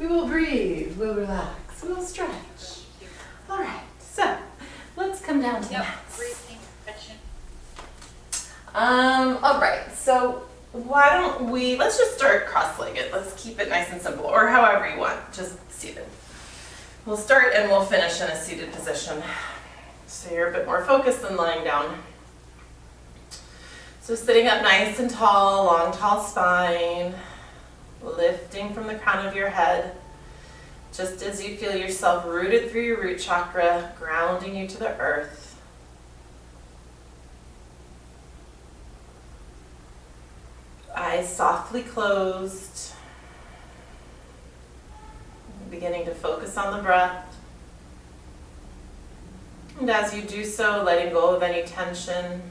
We will breathe, we'll relax, we'll stretch. All right, so let's come down to the mats. All right, so why don't let's just start cross-legged. Let's keep it nice and simple, or however you want, just seated. We'll start and we'll finish in a seated position. So you're a bit more focused than lying down. So sitting up nice and tall, long, tall spine, lifting from the crown of your head, just as you feel yourself rooted through your root chakra, grounding you to the earth. Eyes softly closed, beginning to focus on the breath. And as you do so, letting go of any tension,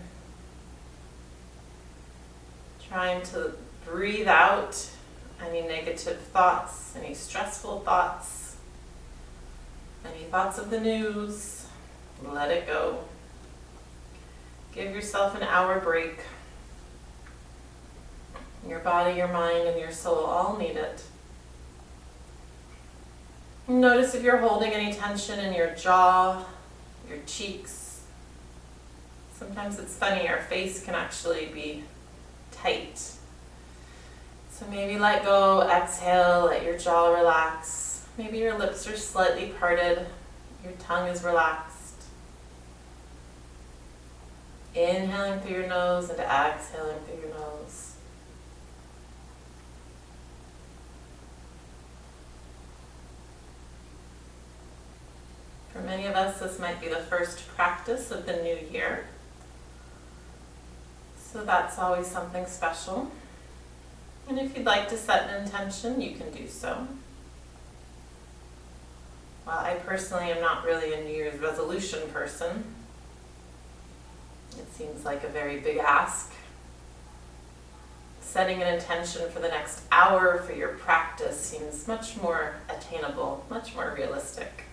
trying to breathe out any negative thoughts, any stressful thoughts, any thoughts of the news. Let it go. Give yourself an hour break. Your body, your mind, and your soul all need it. Notice if you're holding any tension in your jaw, your cheeks. Sometimes it's funny, our face can actually be tight. So maybe let go, exhale, let your jaw relax. Maybe your lips are slightly parted, your tongue is relaxed. Inhaling through your nose and exhaling through your nose. For many of us, this might be the first practice of the new year. So that's always something special. And if you'd like to set an intention, you can do so. While I personally am not really a New Year's resolution person, it seems like a very big ask. Setting an intention for the next hour for your practice seems much more attainable, much more realistic.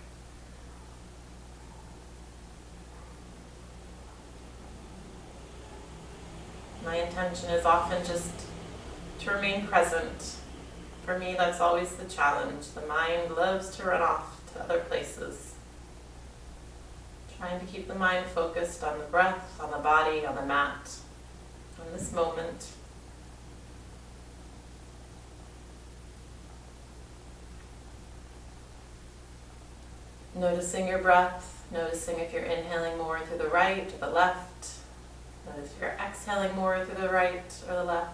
My intention is often just to remain present. For me, that's always the challenge. The mind loves to run off to other places. Trying to keep the mind focused on the breath, on the body, on the mat, on this moment. Noticing your breath, noticing if you're inhaling more through the right or the left. Notice if you're exhaling more through the right or the left.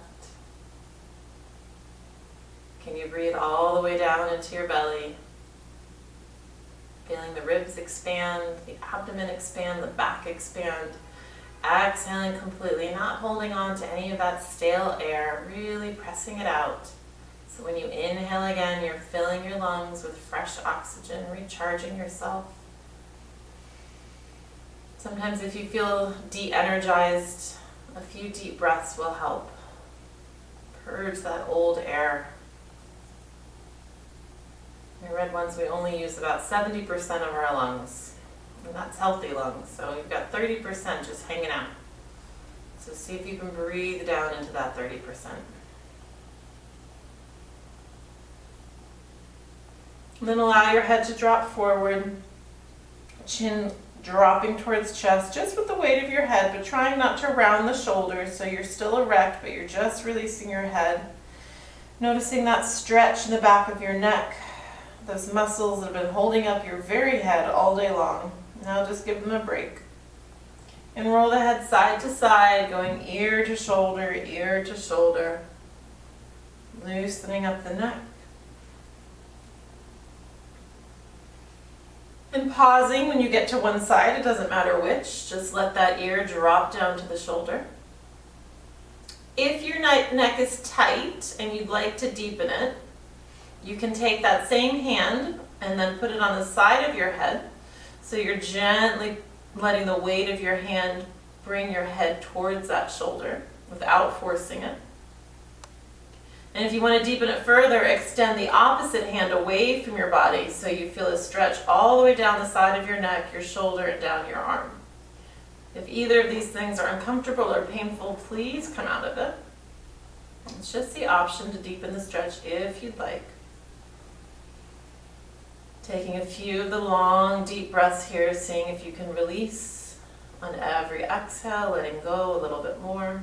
Can you breathe all the way down into your belly? Feeling the ribs expand, the abdomen expand, the back expand. Exhaling completely, not holding on to any of that stale air, really pressing it out. So when you inhale again, you're filling your lungs with fresh oxygen, recharging yourself. Sometimes if you feel de-energized, a few deep breaths will help. Purge that old air. I read once we only use about 70% of our lungs, and that's healthy lungs, so you've got 30% just hanging out. So see if you can breathe down into that 30%. And then allow your head to drop forward, chin dropping towards chest, just with the weight of your head, but trying not to round the shoulders, so you're still erect, but you're just releasing your head. Noticing that stretch in the back of your neck, those muscles that have been holding up your very head all day long. Now just give them a break. And roll the head side to side, going ear to shoulder, loosening up the neck. And pausing when you get to one side, it doesn't matter which, just let that ear drop down to the shoulder. If your neck is tight and you'd like to deepen it, you can take that same hand and then put it on the side of your head. So you're gently letting the weight of your hand bring your head towards that shoulder without forcing it. And if you want to deepen it further, extend the opposite hand away from your body so you feel a stretch all the way down the side of your neck, your shoulder, and down your arm. If either of these things are uncomfortable or painful, please come out of it. It's just the option to deepen the stretch if you'd like. Taking a few of the long, deep breaths here, seeing if you can release on every exhale, letting go a little bit more.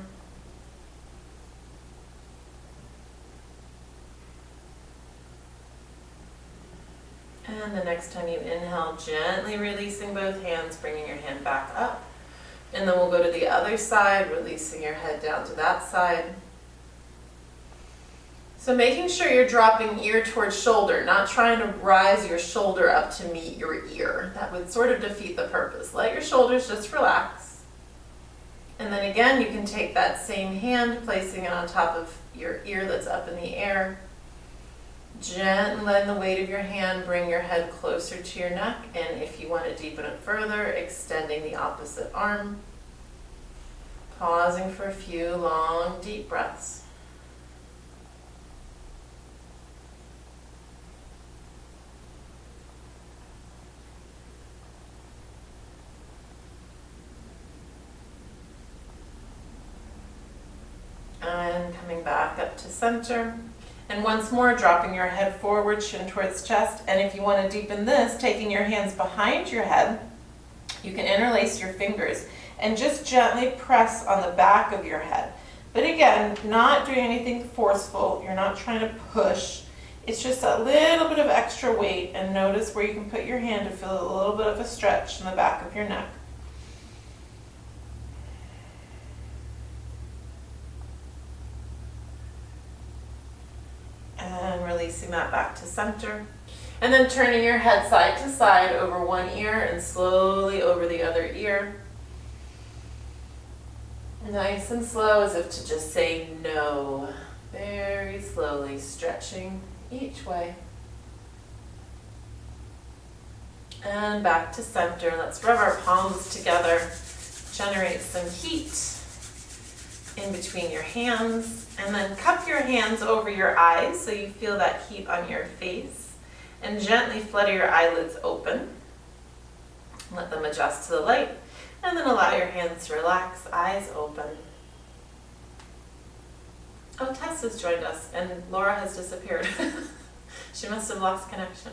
And the next time you inhale, gently releasing both hands, bringing your hand back up. And then we'll go to the other side, releasing your head down to that side. So making sure you're dropping ear towards shoulder, not trying to rise your shoulder up to meet your ear. That would sort of defeat the purpose. Let your shoulders just relax. And then again, you can take that same hand, placing it on top of your ear that's up in the air. Gently letting the weight of your hand bring your head closer to your neck. And if you want to deepen it further, extending the opposite arm. Pausing for a few long, deep breaths. And coming back up to center. And once more, dropping your head forward, chin towards chest. And if you want to deepen this, taking your hands behind your head, you can interlace your fingers and just gently press on the back of your head. But again, not doing anything forceful. You're not trying to push. It's just a little bit of extra weight. And notice where you can put your hand to feel a little bit of a stretch in the back of your neck. And releasing that back to center. And then turning your head side to side over one ear and slowly over the other ear. Nice and slow, as if to just say no. Very slowly stretching each way. And back to center. Let's rub our palms together. Generate some heat in between your hands. And then cup your hands over your eyes so you feel that heat on your face. And gently flutter your eyelids open. Let them adjust to the light. And then allow your hands to relax, eyes open. Oh, Tess has joined us and Laura has disappeared. She must have lost connection.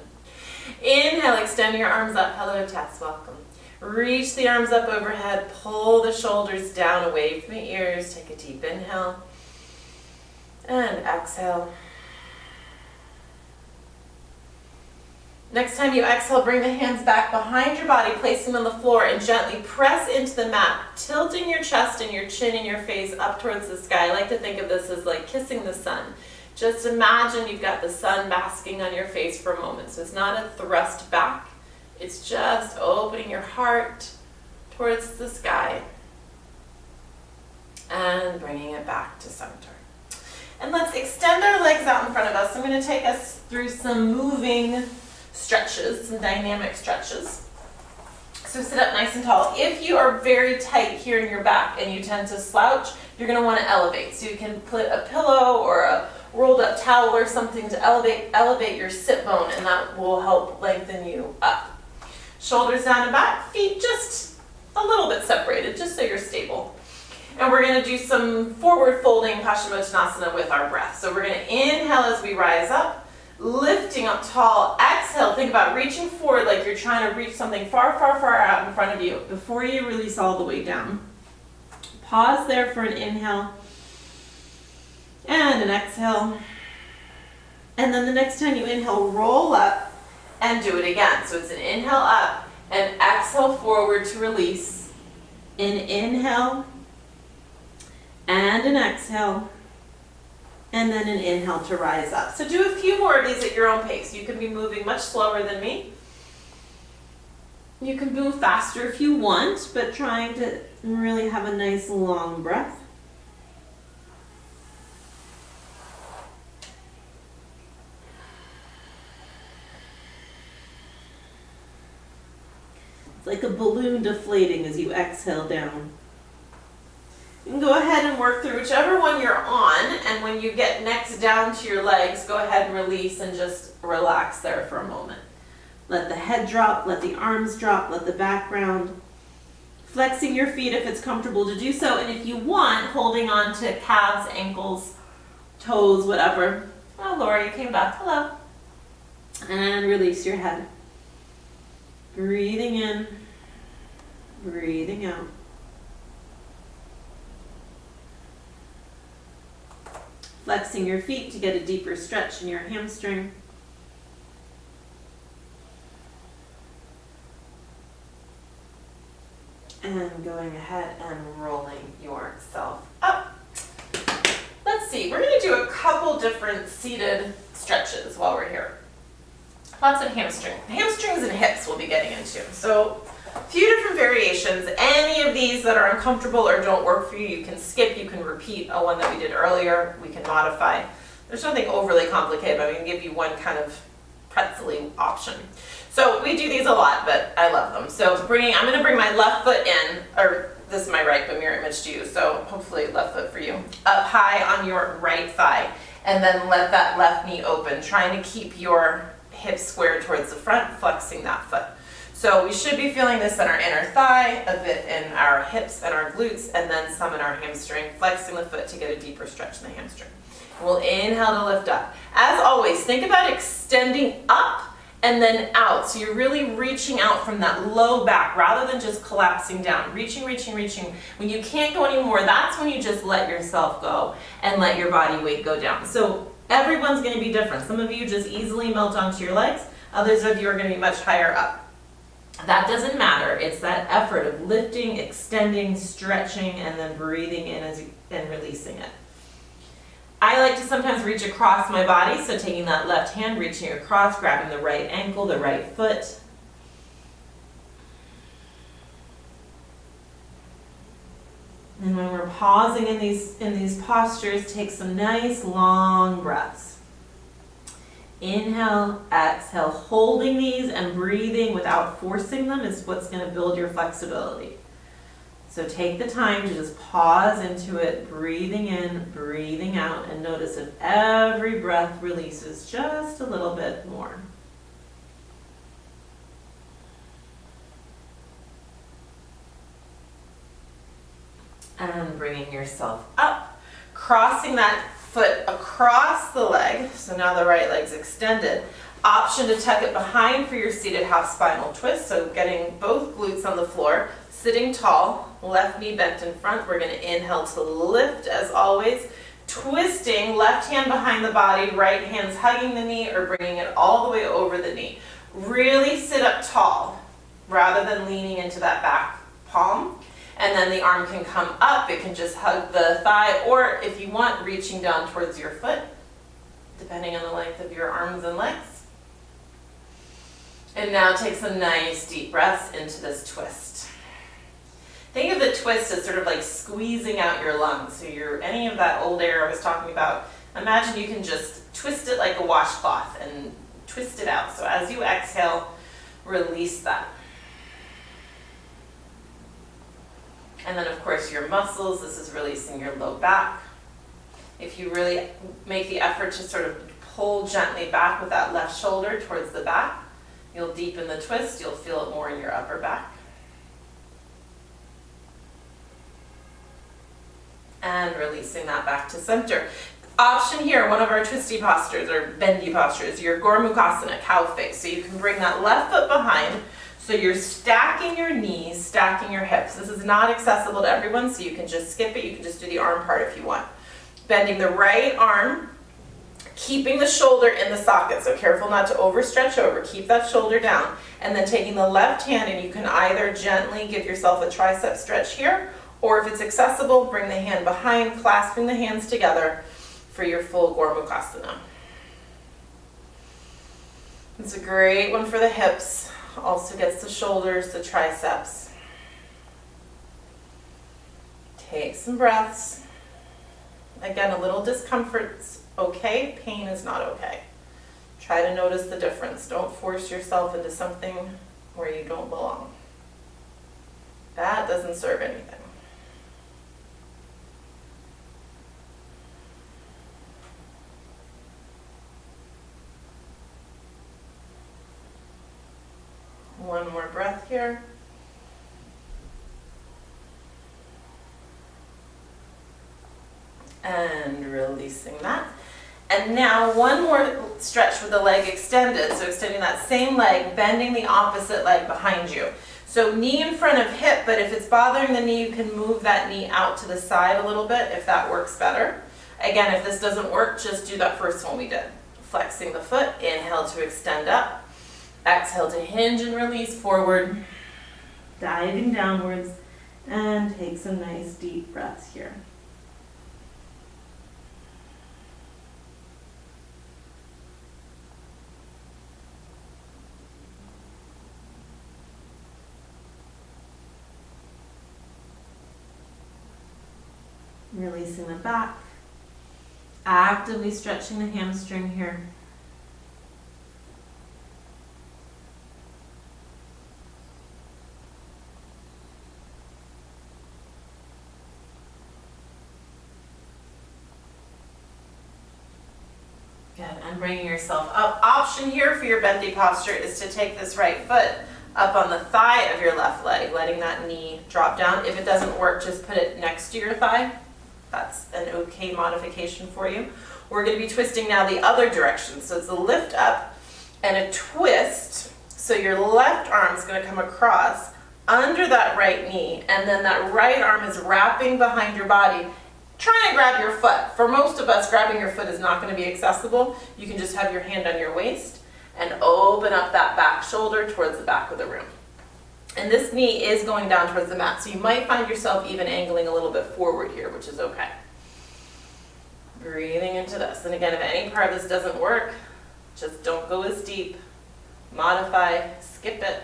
Inhale, extend your arms up. Hello, Tess, welcome. Reach the arms up overhead, pull the shoulders down away from the ears. Take a deep inhale and exhale. Next time you exhale, bring the hands back behind your body, place them on the floor, and gently press into the mat, tilting your chest and your chin and your face up towards the sky. I like to think of this as like kissing the sun. Just imagine you've got the sun basking on your face for a moment. So it's not a thrust back. It's just opening your heart towards the sky and bringing it back to center. And let's extend our legs out in front of us. I'm going to take us through some moving stretches, some dynamic stretches. So sit up nice and tall. If you are very tight here in your back and you tend to slouch, you're going to want to elevate. So you can put a pillow or a rolled up towel or something to elevate your sit bone, and that will help lengthen you up. Shoulders down and back, feet just a little bit separated, just so you're stable. And we're going to do some forward folding Paschimottanasana with our breath. So we're going to inhale as we rise up. Lifting up tall, exhale, think about reaching forward like you're trying to reach something far, far, far out in front of you before you release all the way down. Pause there for an inhale and an exhale. And then the next time you inhale, roll up and do it again. So it's an inhale up and exhale forward to release. An inhale and an exhale. And then an inhale to rise up. So do a few more of these at your own pace. You can be moving much slower than me. You can move faster if you want, but trying to really have a nice long breath. It's like a balloon deflating as you exhale down. You can go ahead and work through whichever one you're on, and when you get next down to your legs, go ahead and release and just relax there for a moment. Let the head drop, let the arms drop, let the back round. Flexing your feet if it's comfortable to do so, and if you want, holding on to calves, ankles, toes, whatever. Oh, Laura, you came back. Hello. And release your head. Breathing in, breathing out. Flexing your feet to get a deeper stretch in your hamstring. And going ahead and rolling yourself up. Let's see, we're going to do a couple different seated stretches while we're here. Lots of hamstrings and hips we'll be getting into. So a few different variations. Any of these that are uncomfortable or don't work for you, you can skip, you can repeat a one that we did earlier, we can modify. There's nothing overly complicated, but I'm going to give you one kind of pretzel-y option. So we do these a lot, but I love them. So I'm going to bring my left foot in, or this is my right, but mirror image to you, so hopefully left foot for you, up high on your right thigh, and then let that left knee open, trying to keep your hips squared towards the front, flexing that foot. So we should be feeling this in our inner thigh, a bit in our hips and our glutes, and then some in our hamstring, flexing the foot to get a deeper stretch in the hamstring. We'll inhale to lift up. As always, think about extending up and then out. So you're really reaching out from that low back rather than just collapsing down. Reaching, reaching, reaching. When you can't go anymore, that's when you just let yourself go and let your body weight go down. So everyone's going to be different. Some of you just easily melt onto your legs. Others of you are going to be much higher up. That doesn't matter. It's that effort of lifting, extending, stretching, and then breathing in and releasing it. I like to sometimes reach across my body, so taking that left hand, reaching across, grabbing the right ankle, the right foot. And when we're pausing in these postures, take some nice long breaths. Inhale, exhale, holding these and breathing without forcing them is what's going to build your flexibility. So take the time to just pause into it, breathing in, breathing out, and notice if every breath releases just a little bit more. And bringing yourself up, crossing that foot across the leg, so now the right leg's extended. Option to tuck it behind for your seated half spinal twist, so getting both glutes on the floor, sitting tall, left knee bent in front. We're going to inhale to lift as always, twisting, left hand behind the body, right hand's hugging the knee or bringing it all the way over the knee. Really sit up tall rather than leaning into that back palm. And then the arm can come up, it can just hug the thigh, or if you want, reaching down towards your foot, depending on the length of your arms and legs. And now take some nice deep breaths into this twist. Think of the twist as sort of like squeezing out your lungs. So any of that old air I was talking about, imagine you can just twist it like a washcloth and twist it out. So as you exhale, release that. And then of course your muscles, this is releasing your low back. If you really make the effort to sort of pull gently back with that left shoulder towards the back, you'll deepen the twist, you'll feel it more in your upper back. And releasing that back to center. Option here, one of our twisty postures or bendy postures, your Gormuchasana Cow Face. So you can bring that left foot behind. So you're stacking your knees, stacking your hips. This is not accessible to everyone, so you can just skip it. You can just do the arm part if you want. Bending the right arm, keeping the shoulder in the socket. So careful not to overstretch over. Keep that shoulder down. And then taking the left hand, and you can either gently give yourself a tricep stretch here, or if it's accessible, bring the hand behind, clasping the hands together for your full Gormuchasana. It's a great one for the hips. Also gets the shoulders, the triceps. Take some breaths. Again, a little discomfort's okay, pain is not okay. Try to notice the difference. Don't force yourself into something where you don't belong. That doesn't serve anything. One more breath here. And releasing that. And now one more stretch with the leg extended. So extending that same leg, bending the opposite leg behind you. So knee in front of hip, but if it's bothering the knee, you can move that knee out to the side a little bit if that works better. Again, if this doesn't work, just do that first one we did. Flexing the foot, inhale to extend up. Exhale to hinge and release forward. Diving downwards, and take some nice deep breaths here. Releasing the back, actively stretching the hamstring here. Good, and bringing yourself up. Option here for your bendy posture is to take this right foot up on the thigh of your left leg, letting that knee drop down. If it doesn't work, just put it next to your thigh. That's an okay modification for you. We're going to be twisting now the other direction. So it's a lift up and a twist. So your left arm is going to come across under that right knee, and then that right arm is wrapping behind your body, trying to grab your foot. For most of us, grabbing your foot is not going to be accessible. You can just have your hand on your waist and open up that back shoulder towards the back of the room. And this knee is going down towards the mat, so you might find yourself even angling a little bit forward here, which is okay. Breathing into this. And again, if any part of this doesn't work, just don't go as deep. Modify, skip it.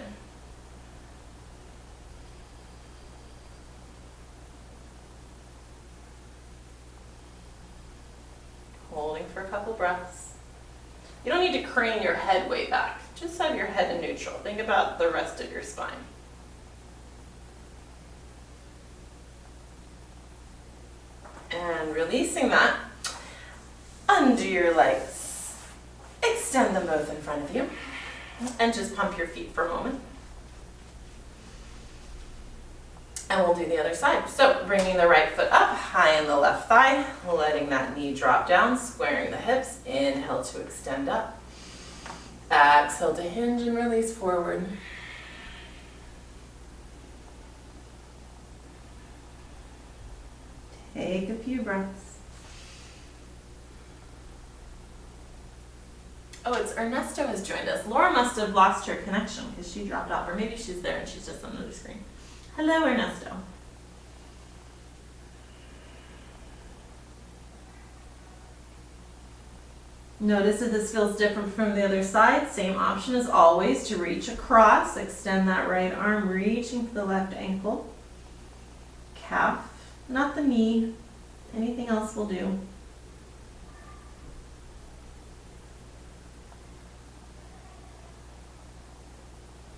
Holding for a couple breaths. You don't need to crane your head way back. Just have your head in neutral. Think about the rest of your spine. And releasing that, undo your legs. Extend them both in front of you. And just pump your feet for a moment. And we'll do the other side. So bringing the right foot up, high in the left thigh, letting that knee drop down, squaring the hips. Inhale to extend up. Exhale to hinge and release forward. Take a few breaths. Oh, it's Ernesto has joined us. Laura must have lost her connection because she dropped off, or maybe she's there and she's just on another screen. Hello, Ernesto. Notice if this feels different from the other side. Same option as always to reach across. Extend that right arm, reaching for the left ankle. Calf, not the knee. Anything else will do.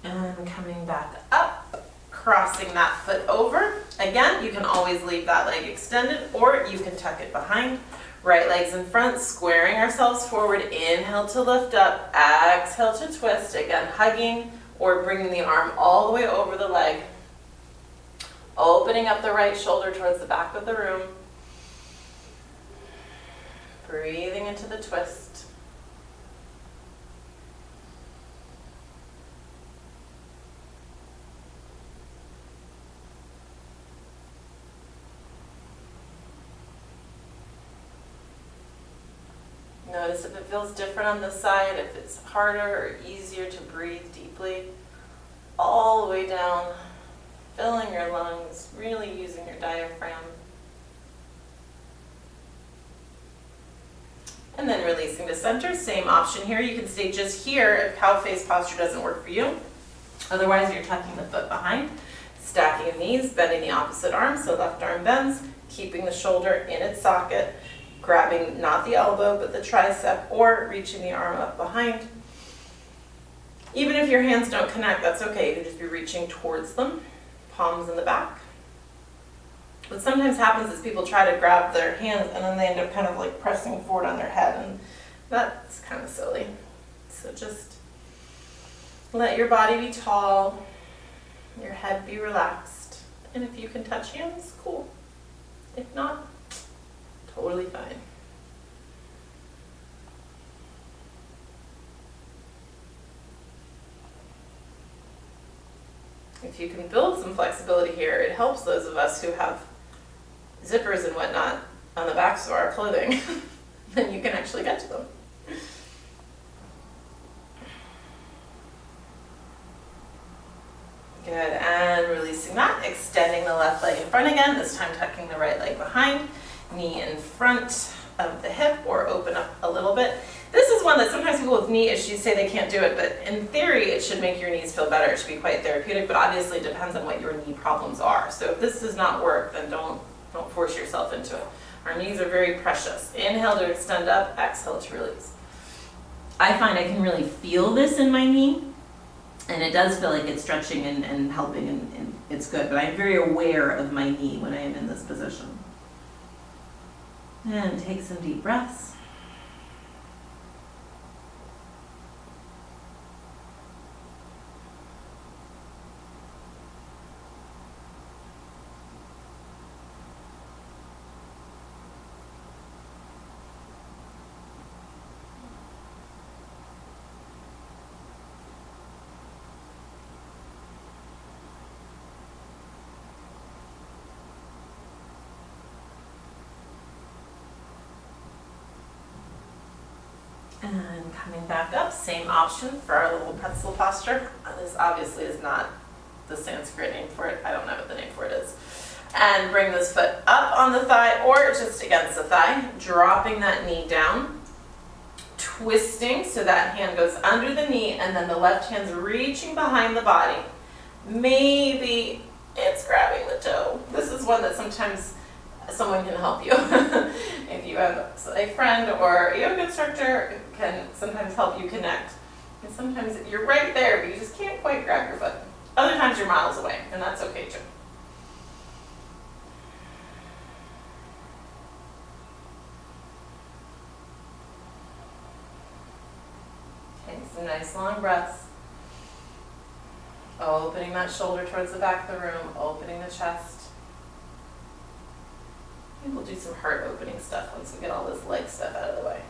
And coming back up, crossing that foot over. Again, you can always leave that leg extended, or you can tuck it behind. Right leg's in front, squaring ourselves forward. Inhale to lift up, exhale to twist. Again, hugging or bringing the arm all the way over the leg. Opening up the right shoulder towards the back of the room. Breathing into the twist. Notice if it feels different on this side, if it's harder or easier to breathe deeply. All the way down, filling your lungs, really using your diaphragm. And then releasing to center, same option here. You can stay just here if cow face posture doesn't work for you. Otherwise, you're tucking the foot behind, stacking the knees, bending the opposite arm, so left arm bends, keeping the shoulder in its socket, grabbing not the elbow but the tricep, or reaching the arm up behind. Even if your hands don't connect, that's okay. You can just be reaching towards them, palms in the back. What sometimes happens is people try to grab their hands and then they end up kind of like pressing forward on their head, and that's kind of silly. So just let your body be tall, your head be relaxed, and if you can touch hands, cool. If not, totally fine. If you can build some flexibility here, it helps those of us who have zippers and whatnot on the backs of our clothing. Then you can actually get to them. Good, and releasing that, extending the left leg in front again, this time tucking the right leg behind, knee in front of the hip or open up a little bit. This is one that sometimes people with knee issues say they can't do it, but in theory it should make your knees feel better. It should be quite therapeutic, but obviously it depends on what your knee problems are. So if this does not work, then don't force yourself into it. Our knees are very precious. Inhale to extend up, exhale to release. I find I can really feel this in my knee, and it does feel like it's stretching and helping, and it's good, but I'm very aware of my knee when I am in this position. And take some deep breaths. And coming back up, same option for our little pretzel posture. This obviously is not the Sanskrit name for it. I don't know what the name for it is. And bring this foot up on the thigh or just against the thigh, dropping that knee down, twisting so that hand goes under the knee and then the left hand's reaching behind the body. Maybe it's grabbing the toe. This is one that sometimes someone can help you. If you have a friend or a yoga instructor can sometimes help you connect. And sometimes you're right there, but you just can't quite grab your foot. Other times you're miles away, and that's okay too. Take some nice long breaths. Opening that shoulder towards the back of the room, opening the chest. We'll do some heart opening stuff once we get all this leg stuff out of the way.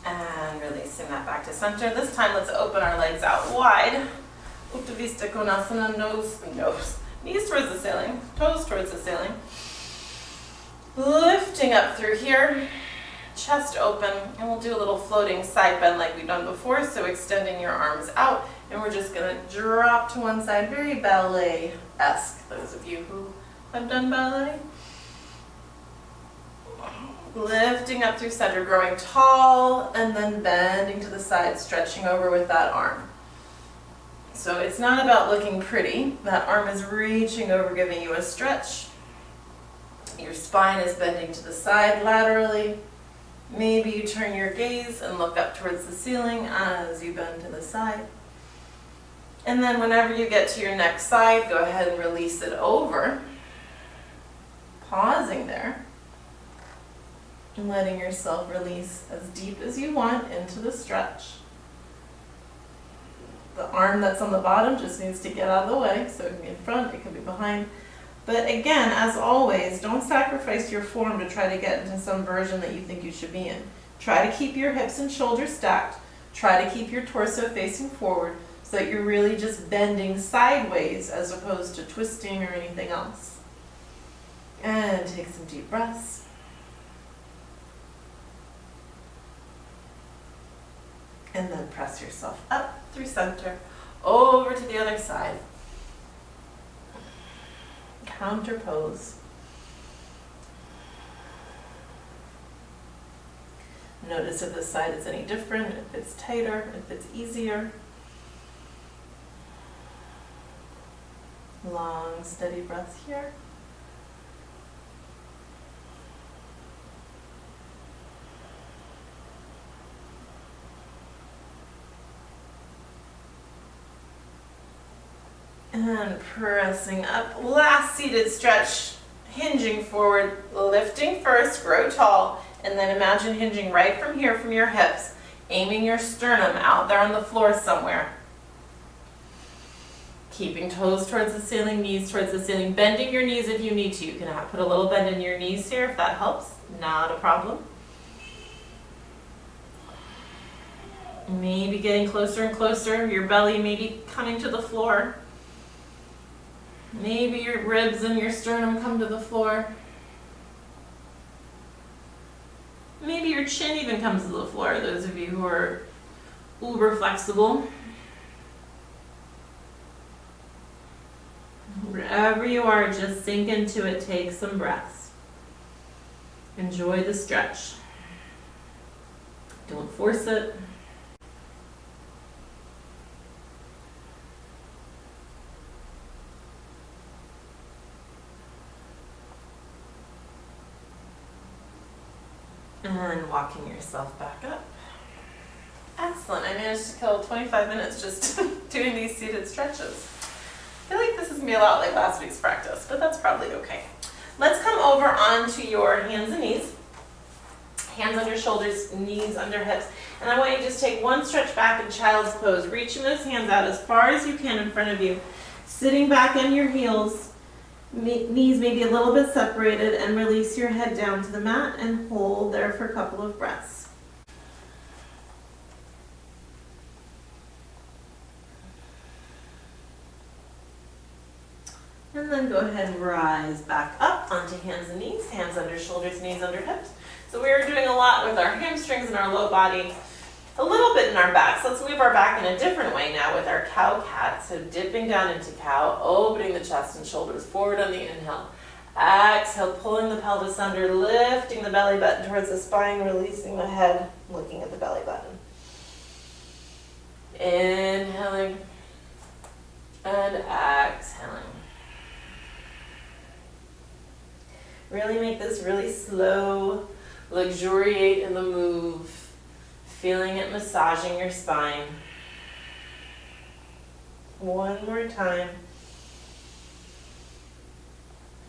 And releasing that back to center. This time let's open our legs out wide. Uttanasana Konasana, nose, knees towards the ceiling, toes towards the ceiling. Lifting up through here, chest open, and we'll do a little floating side bend like we've done before, so extending your arms out. And we're just going to drop to one side, very ballet-esque, those of you who have done ballet. Lifting up through center, growing tall, and then bending to the side, stretching over with that arm. So it's not about looking pretty. That arm is reaching over, giving you a stretch. Your spine is bending to the side laterally. Maybe you turn your gaze and look up towards the ceiling as you bend to the side. And then whenever you get to your next side, go ahead and release it over. Pausing there. And letting yourself release as deep as you want into the stretch. The arm that's on the bottom just needs to get out of the way, so it can be in front, it can be behind. But again, as always, don't sacrifice your form to try to get into some version that you think you should be in. Try to keep your hips and shoulders stacked. Try to keep your torso facing forward so that you're really just bending sideways as opposed to twisting or anything else. And take some deep breaths. And then press yourself up through center, over to the other side. Counter pose. Notice if this side is any different, if it's tighter, if it's easier. Long, steady breaths here. And pressing up, last seated stretch, hinging forward, lifting first, grow tall, and then imagine hinging right from here from your hips, aiming your sternum out there on the floor somewhere. Keeping toes towards the ceiling, knees towards the ceiling, bending your knees if you need to. You can put a little bend in your knees here if that helps, not a problem. Maybe getting closer and closer, your belly maybe coming to the floor. Maybe your ribs and your sternum come to the floor. Maybe your chin even comes to the floor, those of you who are uber flexible. Wherever you are, just sink into it, take some breaths. Enjoy the stretch. Don't force it. And walking yourself back up. Excellent. I managed to kill 25 minutes just doing these seated stretches. I feel like this is going to be a lot like last week's practice, but that's probably okay. Let's come over onto your hands and knees. Hands under shoulders, knees under hips. And I want you to just take one stretch back in child's pose, reaching those hands out as far as you can in front of you. Sitting back on your heels, knees maybe a little bit separated, and release your head down to the mat and hold there for a couple of breaths. And then go ahead and rise back up onto hands and knees, hands under shoulders, knees under hips. So we are doing a lot with our hamstrings and our low body, a little bit in our backs. Let's move our back in a different way now with our cow cat. So dipping down into cow, opening the chest and shoulders forward on the inhale. Exhale, pulling the pelvis under, lifting the belly button towards the spine, releasing the head, looking at the belly button. Inhaling and exhaling. Really make this really slow, luxuriate in the move, feeling it massaging your spine. One more time.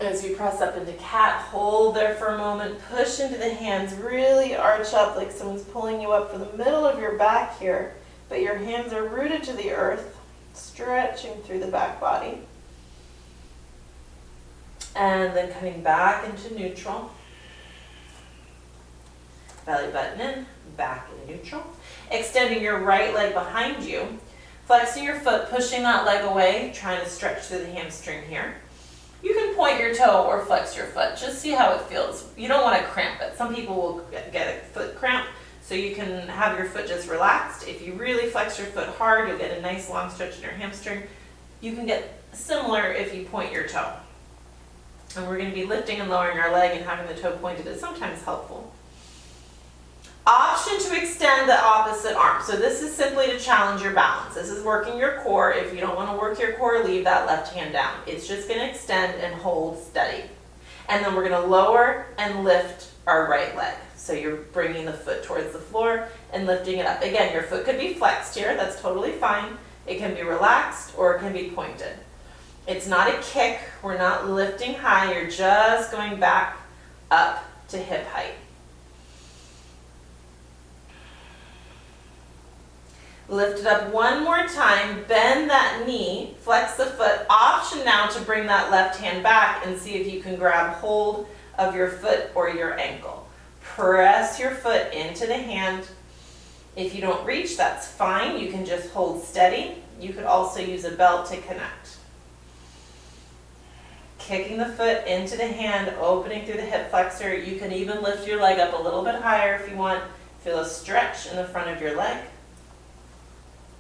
As you press up into cat, hold there for a moment, push into the hands, really arch up like someone's pulling you up from the middle of your back here, but your hands are rooted to the earth, stretching through the back body. And then coming back into neutral. Belly button in, back in neutral. Extending your right leg behind you. Flexing your foot, pushing that leg away, trying to stretch through the hamstring here. You can point your toe or flex your foot. Just see how it feels. You don't want to cramp it. Some people will get a foot cramp, so you can have your foot just relaxed. If you really flex your foot hard, you'll get a nice long stretch in your hamstring. You can get similar if you point your toe. And we're going to be lifting and lowering our leg, and having the toe pointed is sometimes helpful. Option to extend the opposite arm. So this is simply to challenge your balance. This is working your core. If you don't want to work your core, leave that left hand down. It's just going to extend and hold steady. And then we're going to lower and lift our right leg. So you're bringing the foot towards the floor and lifting it up. Again, your foot could be flexed here. That's totally fine. It can be relaxed or it can be pointed. It's not a kick. We're not lifting high. You're just going back up to hip height. Lift it up one more time. Bend that knee. Flex the foot. Option now to bring that left hand back and see if you can grab hold of your foot or your ankle. Press your foot into the hand. If you don't reach, that's fine. You can just hold steady. You could also use a belt to connect. Kicking the foot into the hand, opening through the hip flexor. You can even lift your leg up a little bit higher if you want. Feel a stretch in the front of your leg.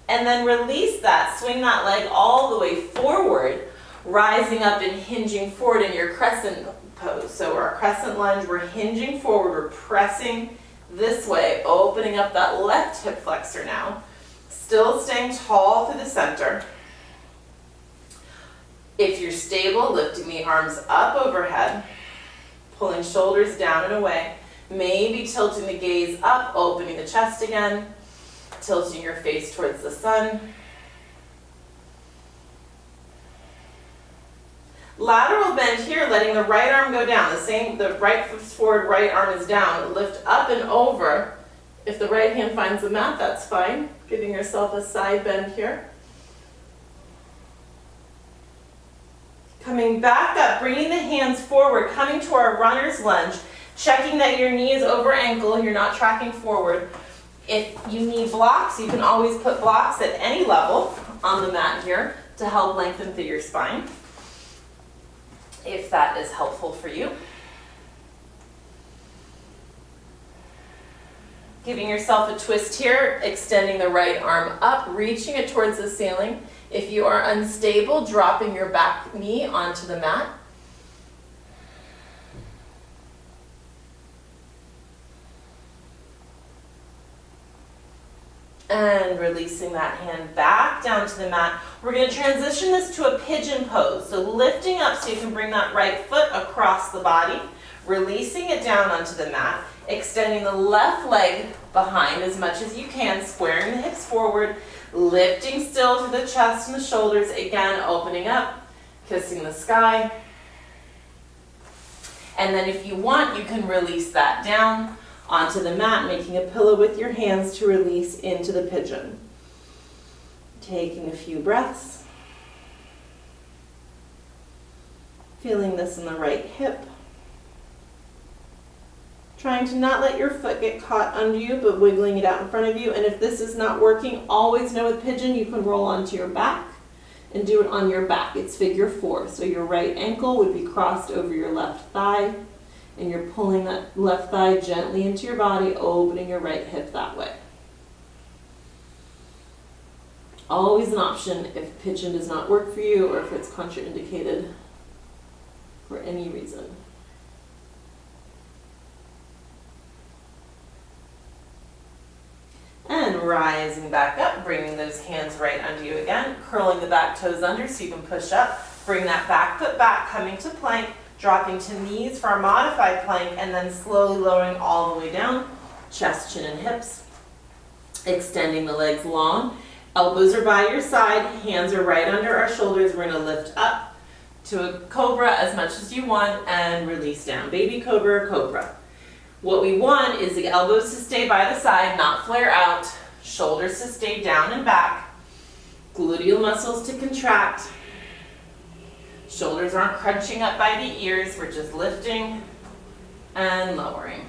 And then release that. Swing that leg all the way forward, rising up and hinging forward in your crescent pose. So our crescent lunge, we're hinging forward, we're pressing this way, opening up that left hip flexor now. Still staying tall through the center. If you're stable, lifting the arms up overhead, pulling shoulders down and away, maybe tilting the gaze up, opening the chest again, tilting your face towards the sun. Lateral bend here, letting the right arm go down. The right foot's forward, right arm is down. Lift up and over. If the right hand finds the mat, that's fine. Giving yourself a side bend here. Coming back up, bringing the hands forward, coming to our runner's lunge, checking that your knee is over ankle, you're not tracking forward. If you need blocks, you can always put blocks at any level on the mat here to help lengthen through your spine, if that is helpful for you. Giving yourself a twist here, extending the right arm up, reaching it towards the ceiling. If you are unstable, dropping your back knee onto the mat. And releasing that hand back down to the mat. We're going to transition this to a pigeon pose. So lifting up so you can bring that right foot across the body, releasing it down onto the mat, extending the left leg behind as much as you can, squaring the hips forward, lifting still through the chest and the shoulders, again opening up, kissing the sky. And then if you want, you can release that down onto the mat, making a pillow with your hands to release into the pigeon. Taking a few breaths. Feeling this in the right hip. Trying to not let your foot get caught under you, but wiggling it out in front of you. And if this is not working, always know with pigeon, you can roll onto your back and do it on your back. It's figure 4. So your right ankle would be crossed over your left thigh, and you're pulling that left thigh gently into your body, opening your right hip that way. Always an option if pigeon does not work for you or if it's contraindicated for any reason. And rising back up, bringing those hands right under you again, curling the back toes under so you can push up. Bring that back foot back, coming to plank, dropping to knees for a modified plank, and then slowly lowering all the way down, chest, chin, and hips. Extending the legs long. Elbows are by your side, hands are right under our shoulders. We're going to lift up to a cobra as much as you want and release down. Baby cobra or cobra. What we want is the elbows to stay by the side, not flare out, shoulders to stay down and back, gluteal muscles to contract. Shoulders aren't crunching up by the ears, we're just lifting and lowering.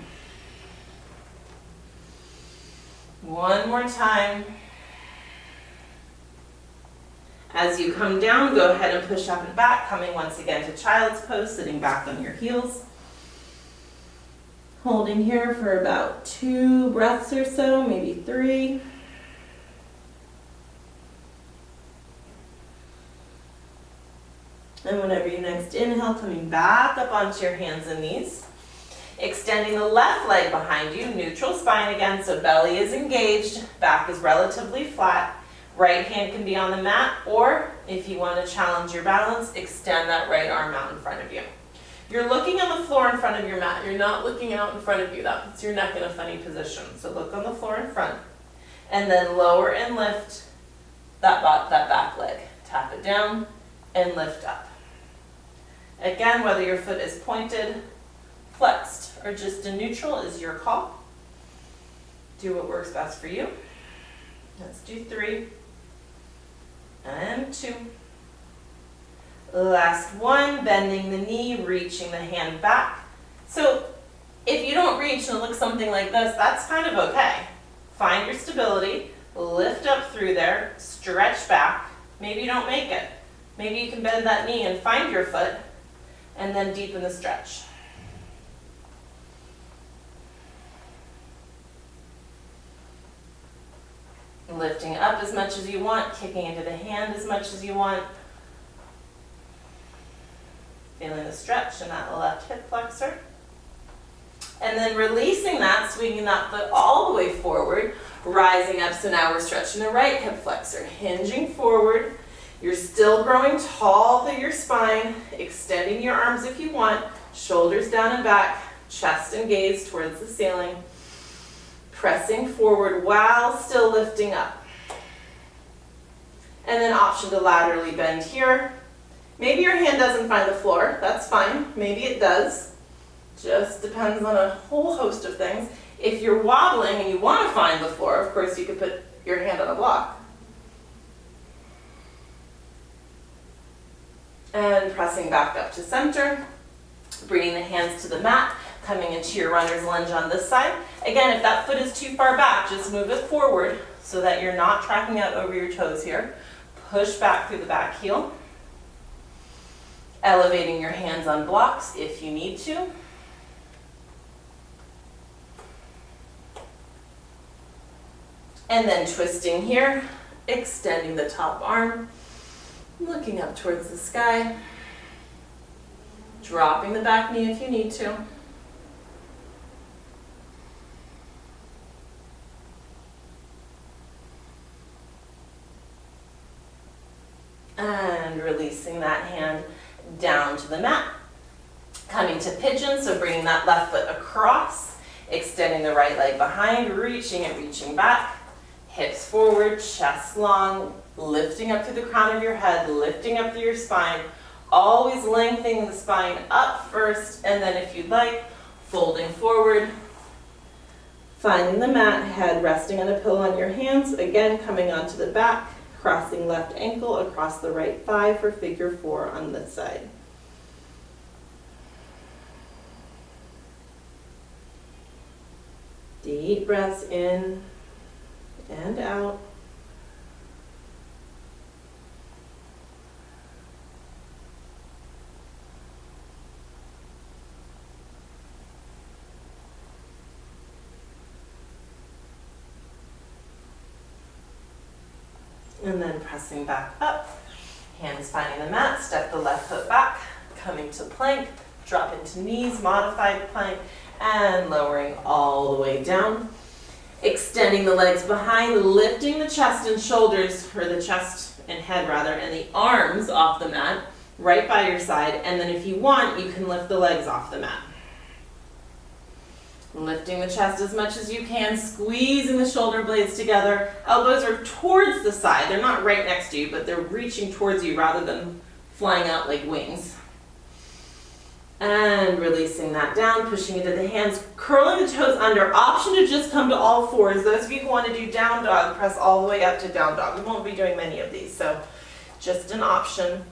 One more time. As you come down, go ahead and push up and back, coming once again to child's pose, sitting back on your heels. Holding here for about 2 breaths or so, maybe 3. And whenever you next inhale, coming back up onto your hands and knees. Extending the left leg behind you, neutral spine again, so belly is engaged, back is relatively flat. Right hand can be on the mat, or if you want to challenge your balance, extend that right arm out in front of you. You're looking on the floor in front of your mat. You're not looking out in front of you. That puts your neck in a funny position. So look on the floor in front. And then lower and lift that back leg. Tap it down and lift up. Again, whether your foot is pointed, flexed, or just in neutral is your call. Do what works best for you. Let's do 3 and 2. Last one, bending the knee, reaching the hand back. So if you don't reach and it looks something like this, that's kind of okay. Find your stability, lift up through there, stretch back. Maybe you don't make it. Maybe you can bend that knee and find your foot, and then deepen the stretch. Lifting up as much as you want, kicking into the hand as much as you want. Feeling the stretch in that left hip flexor. And then releasing that, swinging that foot all the way forward, rising up. So now we're stretching the right hip flexor, hinging forward. You're still growing tall through your spine, extending your arms if you want, shoulders down and back, chest and gaze towards the ceiling, pressing forward while still lifting up. And then option to laterally bend here. Maybe your hand doesn't find the floor, that's fine. Maybe it does. Just depends on a whole host of things. If you're wobbling and you want to find the floor, of course you could put your hand on a block. And pressing back up to center, bringing the hands to the mat, Coming into your runner's lunge on this side. Again, if that foot is too far back, just move it forward so that you're not tracking out over your toes here. Push back through the back heel. Elevating your hands on blocks if you need to. And then twisting here, extending the top arm, looking up towards the sky, dropping the back knee if you need to. And releasing that hand down to the mat. Coming to pigeon, so bringing that left foot across, extending the right leg behind, reaching and reaching back. Hips forward, chest long, lifting up through the crown of your head, lifting up through your spine, always lengthening the spine up first, and then if you'd like, folding forward, finding the mat, head resting on a pillow on your hands, again coming onto the back, crossing left ankle across the right thigh for figure 4 on this side. Deep breaths in and out. And then pressing back up, hands finding the mat, step the left foot back, coming to plank, drop into knees, modified plank, and lowering all the way down. Extending the legs behind, lifting the chest and shoulders, or the chest and head rather, and the arms off the mat, right by your side, and then if you want, you can lift the legs off the mat. Lifting the chest as much as you can, squeezing the shoulder blades together. Elbows are towards the side. They're not right next to you, but they're reaching towards you rather than flying out like wings. And releasing that down, pushing into the hands, curling the toes under. Option to just come to all fours. Those of you who want to do down dog, press all the way up to down dog. We won't be doing many of these, so just an option.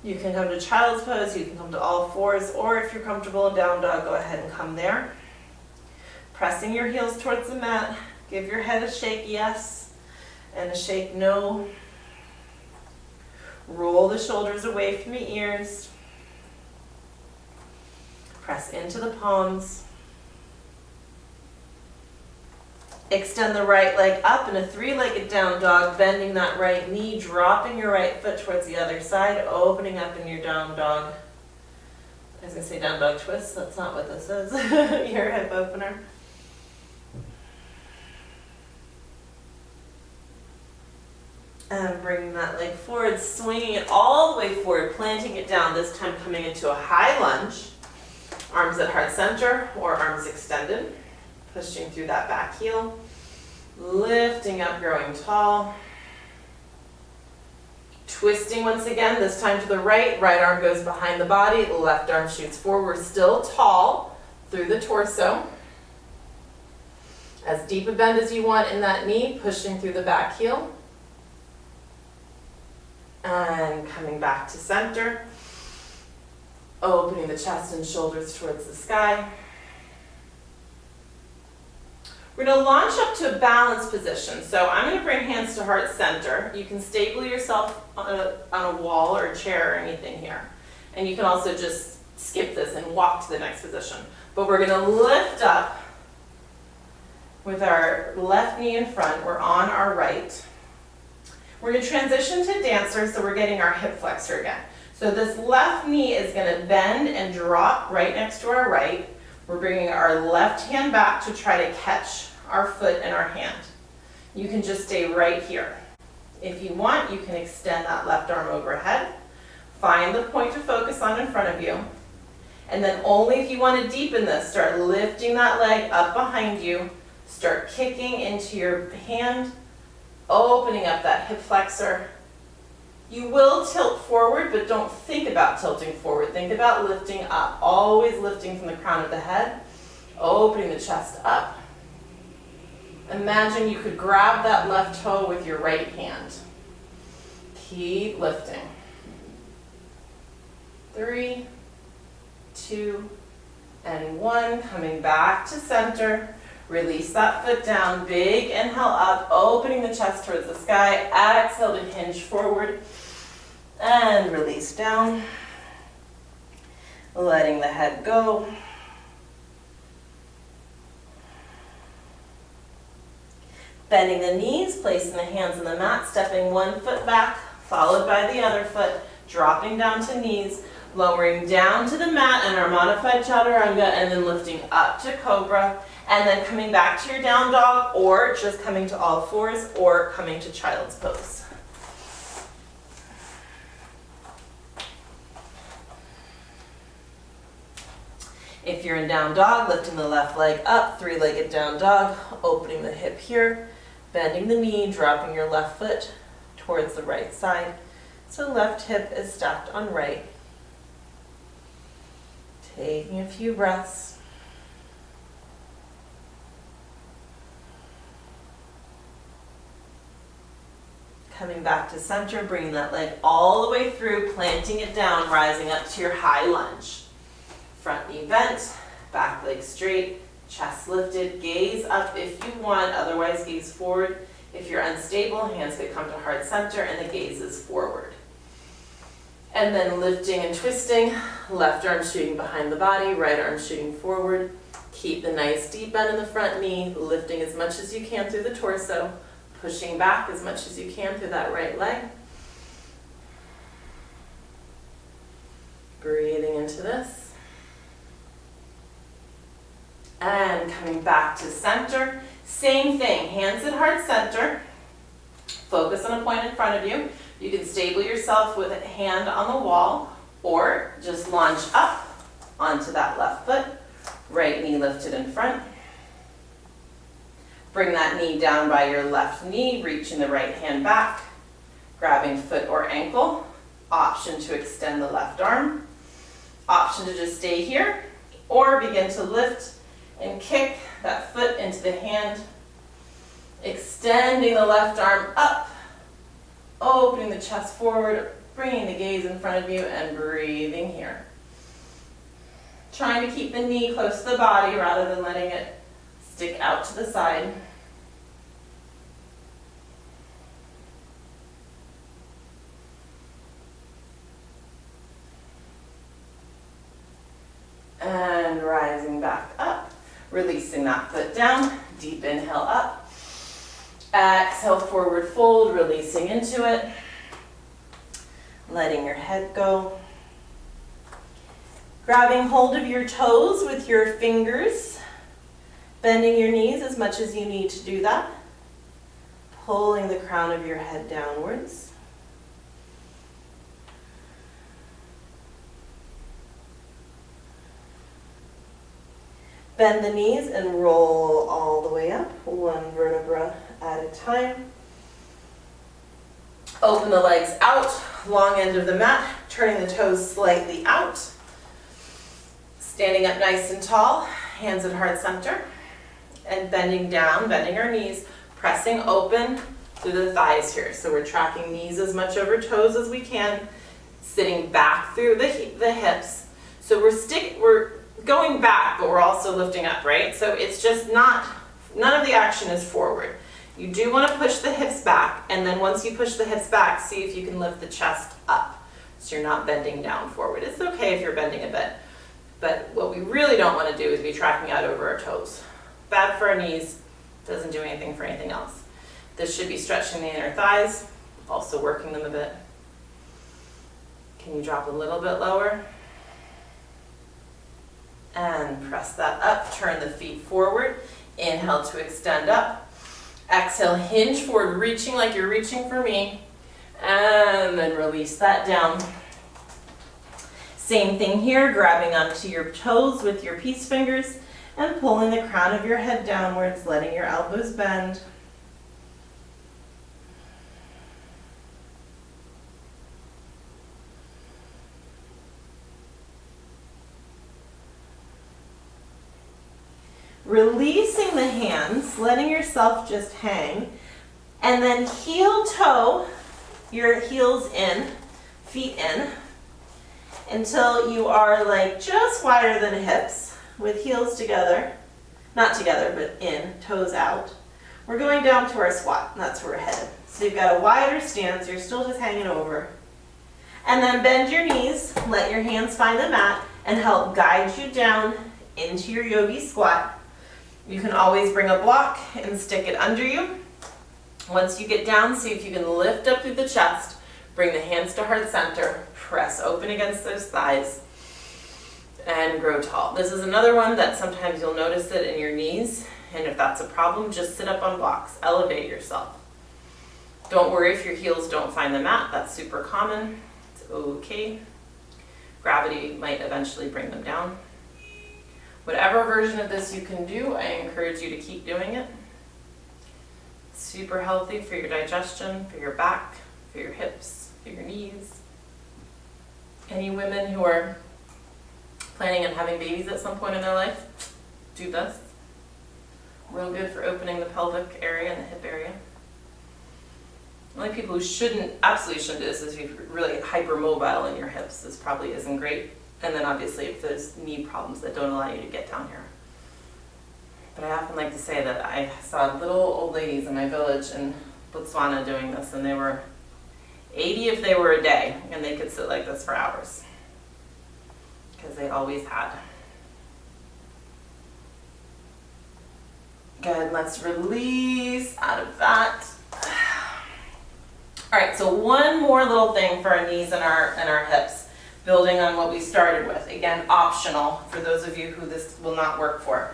You can come to child's pose, you can come to all fours, or if you're comfortable in down dog, go ahead and come there. Pressing your heels towards the mat. Give your head a shake yes and a shake no. Roll the shoulders away from the ears. Press into the palms. Extend the right leg up in a 3-legged down dog, bending that right knee, dropping your right foot towards the other side, opening up in your down dog. I was going to say down dog twist, that's not what this is. Your hip opener. And bringing that leg forward, swinging it all the way forward, planting it down, this time coming into a high lunge. Arms at heart center or arms extended. Pushing through that back heel. Lifting up, growing tall. Twisting once again, this time to the right. Right arm goes behind the body, left arm shoots forward. Still tall through the torso. As deep a bend as you want in that knee, pushing through the back heel. And coming back to center. Opening the chest and shoulders towards the sky. We're going to launch up to a balanced position. So I'm going to bring hands to heart center. You can stable yourself on a wall or a chair or anything here. And you can also just skip this and walk to the next position. But we're going to lift up with our left knee in front. We're on our right. We're going to transition to dancer, so we're getting our hip flexor again. So this left knee is going to bend and drop right next to our right. We're bringing our left hand back to try to catch our foot in our hand. You can just stay right here. If you want, you can extend that left arm overhead. Find the point to focus on in front of you. And then only if you want to deepen this, start lifting that leg up behind you. Start kicking into your hand, opening up that hip flexor. You will tilt forward, but don't think about tilting forward. Think about lifting up, always lifting from the crown of the head, opening the chest up. Imagine you could grab that left toe with your right hand. Keep lifting. 3, 2, And 1, coming back to center. Release that foot down, big inhale up, opening the chest towards the sky. Exhale to hinge forward and release down. Letting the head go. Bending the knees, placing the hands on the mat, stepping one foot back, followed by the other foot, dropping down to knees, lowering down to the mat in our modified chaturanga, and then lifting up to cobra, and then coming back to your down dog, or just coming to all fours, or coming to child's pose. If you're in down dog, lifting the left leg up, three-legged down dog, opening the hip here, bending the knee, dropping your left foot towards the right side. So left hip is stacked on right. Taking a few breaths. Coming back to center, bringing that leg all the way through, planting it down, rising up to your high lunge. Front knee bent, back leg straight, chest lifted, gaze up if you want, otherwise gaze forward. If you're unstable, hands could come to heart center and the gaze is forward. And then lifting and twisting, left arm shooting behind the body, right arm shooting forward. Keep the nice deep bend in the front knee, lifting as much as you can through the torso, pushing back as much as you can through that right leg. Breathing into this. And coming back to center, same thing, hands at heart center, focus on a point in front of you. You can stable yourself with a hand on the wall, or just launch up onto that left foot, right knee lifted in front. Bring that knee down by your left knee, reaching the right hand back, grabbing foot or ankle, option to extend the left arm, option to just stay here, or begin to lift and kick that foot into the hand, extending the left arm up, opening the chest forward, bringing the gaze in front of you, and breathing here. Trying to keep the knee close to the body rather than letting it stick out to the side. And rising back up. Releasing that foot down, deep inhale up. Exhale, forward fold, releasing into it. Letting your head go. Grabbing hold of your toes with your fingers. Bending your knees as much as you need to do that. Pulling the crown of your head downwards. Bend the knees and roll all the way up, one vertebra at a time. Open the legs out, long end of the mat, turning the toes slightly out. Standing up nice and tall, hands at heart center, and bending down, bending our knees, pressing open through the thighs here. So we're tracking knees as much over toes as we can, sitting back through the hips. So we're going back, but we're also lifting up, right? So it's just none of the action is forward. You do want to push the hips back, and then once you push the hips back, see if you can lift the chest up. So you're not bending down forward. It's okay if you're bending a bit, but what we really don't want to do is be tracking out over our toes. Bad for our knees, doesn't do anything for anything else. This should be stretching the inner thighs, also working them a bit. Can you drop a little bit lower? And press that up, turn the feet forward. Inhale to extend up. Exhale, hinge forward, reaching like you're reaching for me. And then release that down. Same thing here, grabbing onto your toes with your peace fingers and pulling the crown of your head downwards, letting your elbows bend. Releasing the hands, letting yourself just hang, and then heel toe, your heels in, feet in, until you are like just wider than hips. with heels together, not together, but in, toes out. We're going down to our squat, and that's where we're headed. So you've got a wider stance, you're still just hanging over. And then bend your knees, let your hands find the mat, and help guide you down into your yogi squat. You can always bring a block and stick it under you. Once you get down, see if you can lift up through the chest, bring the hands to heart center, press open against those thighs, and grow tall. This is another one that sometimes you'll notice it in your knees, and if that's a problem, just sit up on blocks, elevate yourself. Don't worry if your heels don't find the mat, that's super common, it's okay. Gravity might eventually bring them down. Whatever version of this you can do, I encourage you to keep doing it. Super healthy for your digestion, for your back, for your hips, for your knees. Any women who are planning on having babies at some point in their life, do this. Real good for opening the pelvic area and the hip area. The only people who absolutely shouldn't do this is if you're really hypermobile in your hips. This probably isn't great. And then obviously if there's knee problems that don't allow you to get down here. But I often like to say that I saw little old ladies in my village in Botswana doing this, and they were 80 if they were a day, and they could sit like this for hours. Because they always had. Good, let's release out of that. All right, so one more little thing for our knees and our hips, building on what we started with. Again, optional for those of you who this will not work for.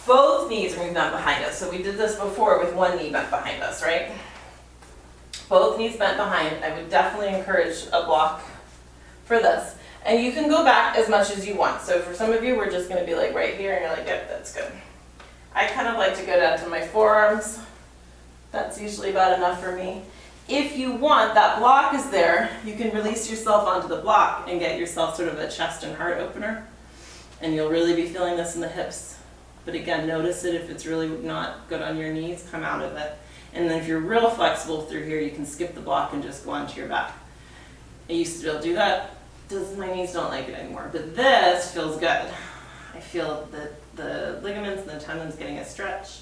Both knees are bent behind us. So we did this before with one knee bent behind us, right? Both knees bent behind. I would definitely encourage a block for this. And you can go back as much as you want. So for some of you, we're just going to be like right here, and you're like, yep, that's good. I kind of like to go down to my forearms. That's usually about enough for me. If you want, that block is there. You can release yourself onto the block and get yourself sort of a chest and heart opener. And you'll really be feeling this in the hips. But again, notice it if it's really not good on your knees, come out of it. And then if you're real flexible through here, you can skip the block and just go onto your back. I used to be able to do that. My knees don't like it anymore. But this feels good. I feel the ligaments and the tendons getting a stretch,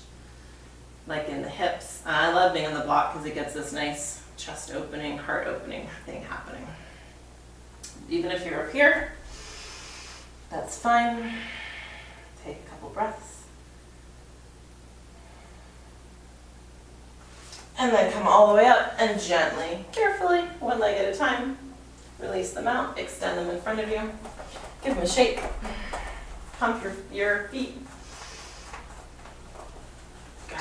like in the hips. And I love being on the block because it gets this nice chest opening, heart opening thing happening. Even if you're up here, that's fine. Take a couple breaths. And then come all the way up and gently, carefully, one leg at a time, release them out, extend them in front of you, give them a shake, pump your feet. Good.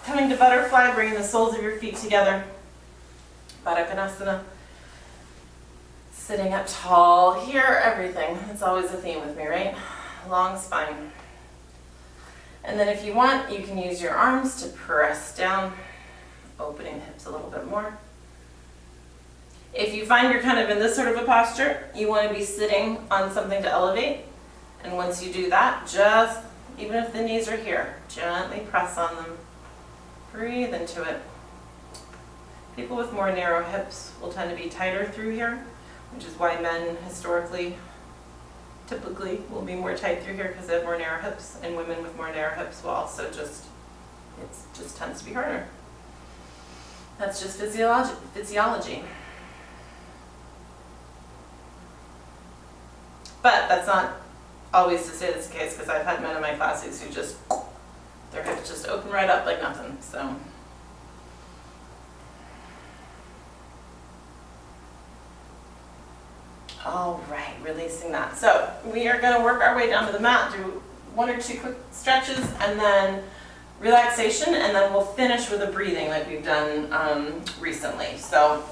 Coming to butterfly, bringing the soles of your feet together. Konasana. Sitting up tall here, everything. It's always a theme with me, right? Long spine. And then if you want, you can use your arms to press down, opening the hips a little bit more. If you find you're kind of in this sort of a posture, you want to be sitting on something to elevate. And once you do that, just, even if the knees are here, gently press on them. Breathe into it. People with more narrow hips will tend to be tighter through here, which is why men historically, typically, will be more tight through here because they have more narrow hips, and women with more narrow hips will also it just tends to be harder. That's just physiology. But that's not always to say that's the case, because I've had men in my classes who just, their hips just open right up like nothing, so. All right, releasing that. So we are gonna work our way down to the mat, do one or two quick stretches, and then relaxation, and then we'll finish with a breathing like we've done recently. So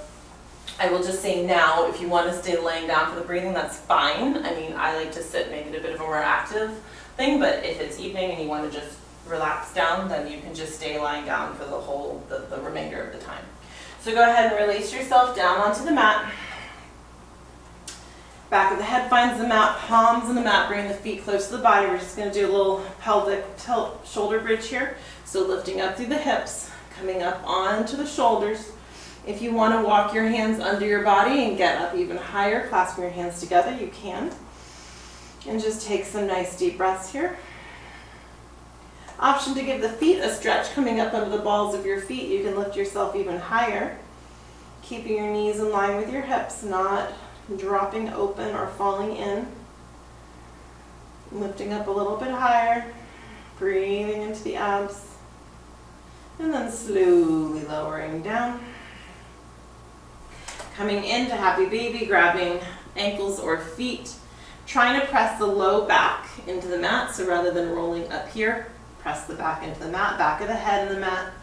I will just say now, if you want to stay laying down for the breathing, that's fine. I mean, I like to sit, make it a bit of a more active thing, but if it's evening and you want to just relax down, then you can just stay lying down for the remainder of the time. So go ahead and release yourself down onto the mat. Back of the head finds the mat, palms in the mat, bringing the feet close to the body. We're just going to do a little pelvic tilt shoulder bridge here. So lifting up through the hips, coming up onto the shoulders. If you want to walk your hands under your body and get up even higher, clasping your hands together, you can. And just take some nice deep breaths here. Option to give the feet a stretch coming up under the balls of your feet. You can lift yourself even higher, keeping your knees in line with your hips, not dropping open or falling in. Lifting up a little bit higher, breathing into the abs, and then slowly lowering down. Coming into happy baby, grabbing ankles or feet, trying to press the low back into the mat. So rather than rolling up here, press the back into the mat, back of the head in the mat.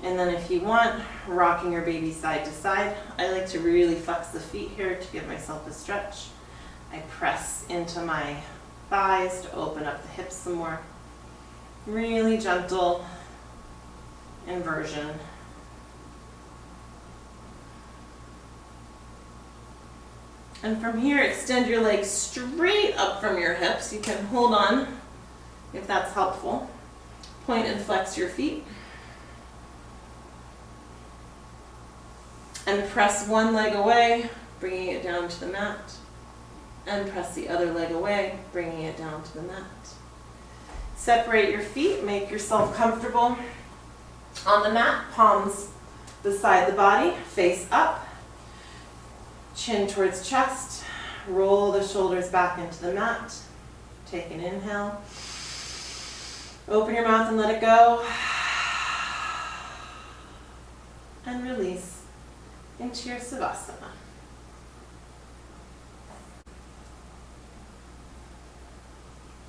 And then if you want, rocking your baby side to side. I like to really flex the feet here to give myself a stretch. I press into my thighs to open up the hips some more. Really gentle inversion. And from here, extend your legs straight up from your hips. You can hold on if that's helpful. Point and flex your feet. And press one leg away, bringing it down to the mat. And press the other leg away, bringing it down to the mat. Separate your feet, make yourself comfortable on the mat, palms beside the body, face up. Chin towards chest, roll the shoulders back into the mat. Take an inhale. Open your mouth and let it go. And release into your Savasana.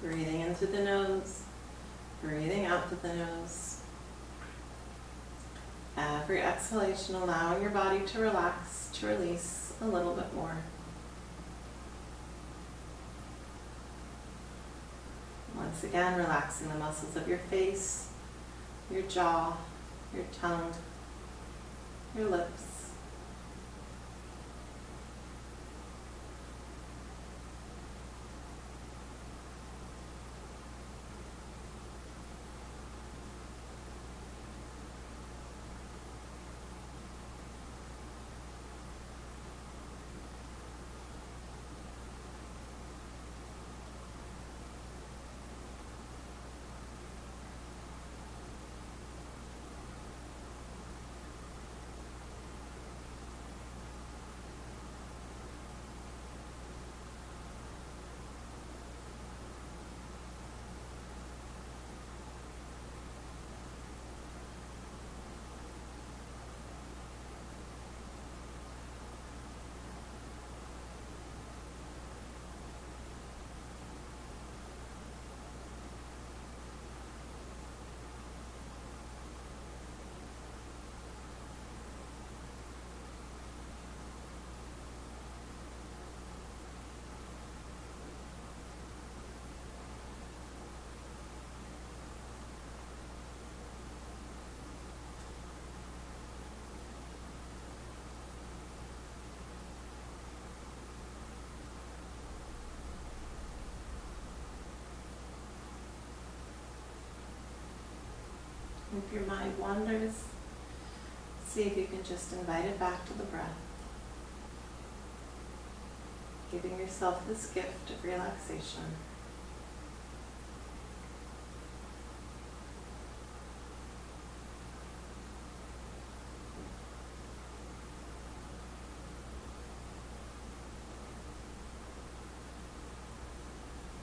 Breathing in through the nose, breathing out through the nose. Every exhalation, allowing your body to relax, to release a little bit more. Once again, relaxing the muscles of your face, your jaw, your tongue, your lips. If your mind wanders, see if you can just invite it back to the breath. Giving yourself this gift of relaxation.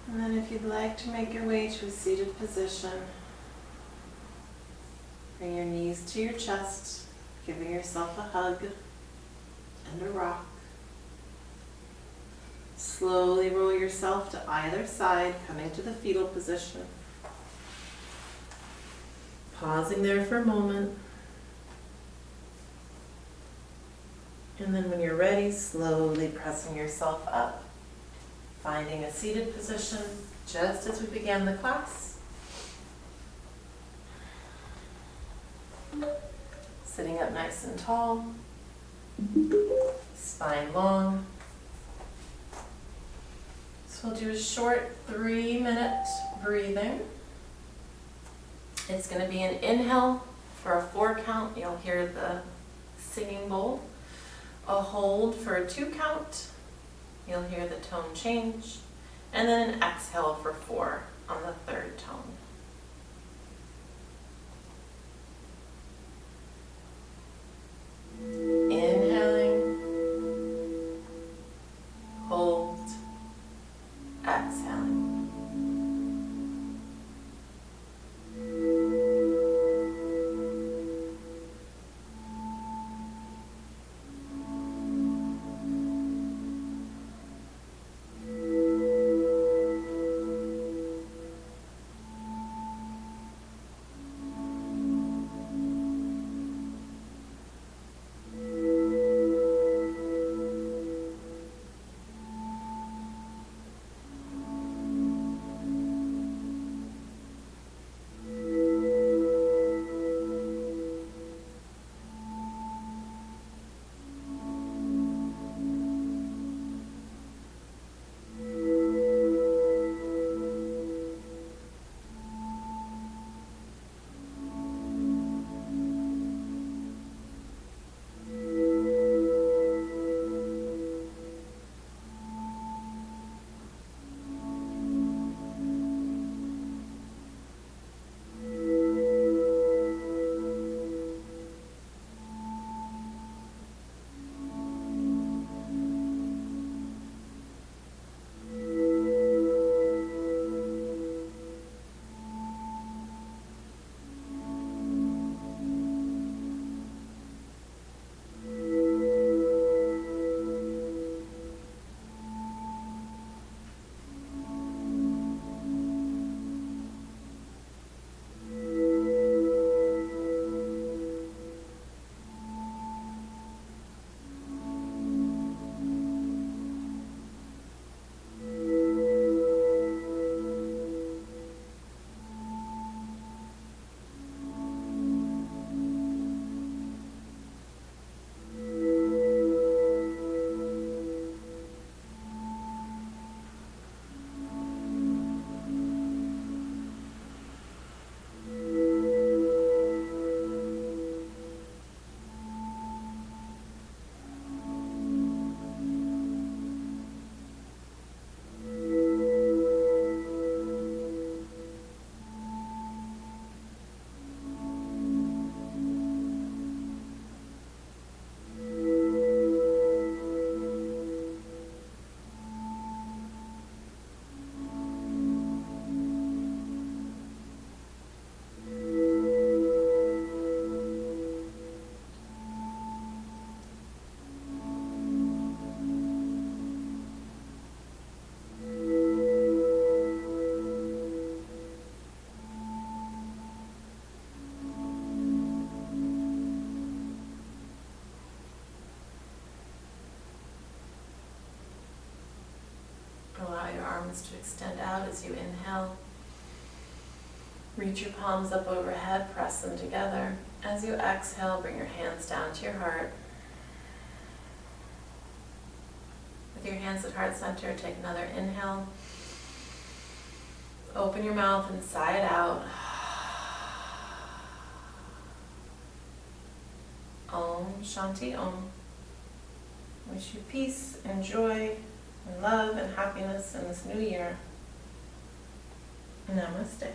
And then if you'd like to make your way to a seated position, bring your knees to your chest, giving yourself a hug and a rock. Slowly roll yourself to either side, coming to the fetal position. Pausing there for a moment. And then when you're ready, slowly pressing yourself up, finding a seated position just as we began the class. Sitting up nice and tall, spine long. So we'll do a short 3-minute breathing. It's going to be an inhale for a 4 count. You'll hear the singing bowl. A hold for a 2 count. You'll hear the tone change. And then an exhale for 4 on the third tone. Inhaling, hold, exhaling. Allow your arms to extend out as you inhale. Reach your palms up overhead, press them together. As you exhale, bring your hands down to your heart. With your hands at heart center, take another inhale. Open your mouth and sigh it out. Om Shanti Om. Wish you peace and joy and love and happiness in this new year. Namaste.